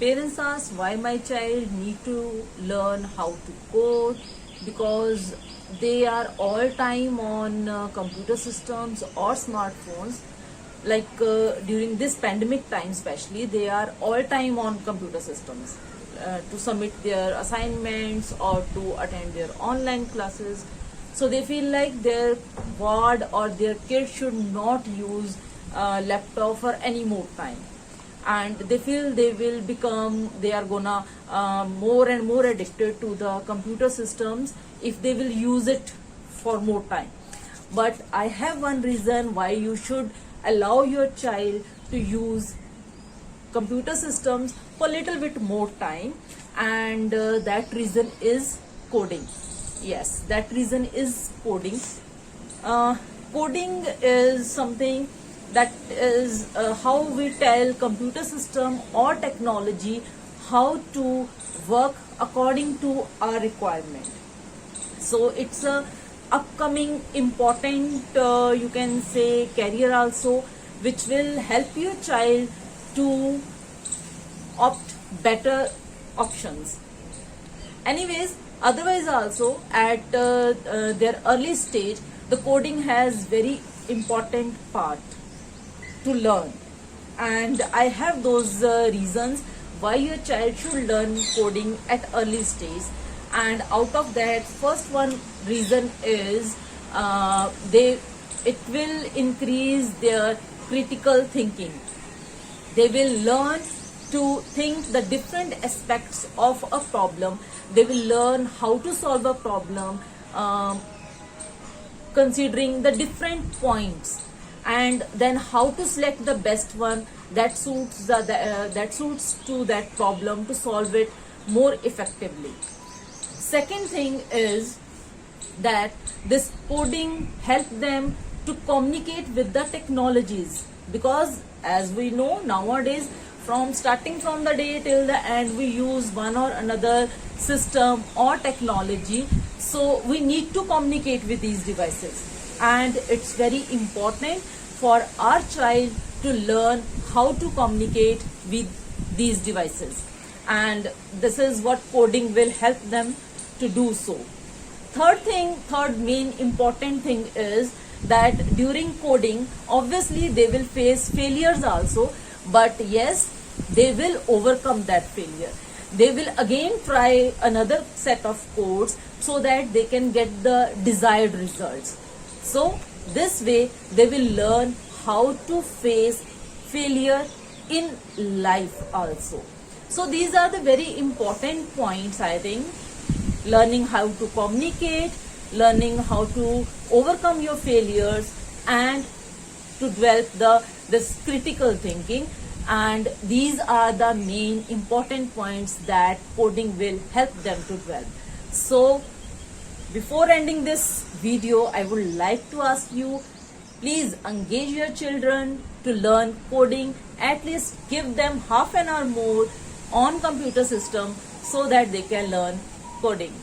Parents ask why my child need to learn how to code, because they are all time on computer systems or smartphones. During this pandemic time especially, they are all time on computer systems to submit their assignments or to attend their online classes. So they feel like their ward or their kid should not use laptop for any more time, and they feel they are gonna more and more addicted to the computer systems if they will use it for more time. But I have one reason why you should allow your child to use computer systems for a little bit more time, and that reason is coding. Yes, that reason is coding. Coding is something that is how we tell computer system or technology how to work according to our requirement. So it's a upcoming important you can say career also, which will help your child to opt better options. Anyways, otherwise also at their early stage, the coding has very important part to learn, and I have those reasons why your child should learn coding at early stage. And out of that, first one reason is it will increase their critical thinking. They will learn to think the different aspects of a problem. They will learn how to solve a problem considering the different points, and then how to select the best one that suits to that problem to solve it more effectively. Second thing is that this coding help them to communicate with the technologies, because as we know nowadays, starting from the day till the end, we use one or another system or technology. So we need to communicate with these devices, and it's very important for our child to learn how to communicate with these devices, and this is what coding will help them to do so. Third main important thing is that during coding, obviously they will face failures also, but yes, they will overcome that failure. They will again try another set of codes so that they can get the desired results. So this way they will learn how to face failure in life also. So these are the very important points, I think. Learning how to communicate, learning how to overcome your failures, and to develop this critical thinking. And these are the main important points that coding will help them to develop. So before ending this video, I would like to ask you, please engage your children to learn coding. At least give them half an hour more on computer system so that they can learn coding.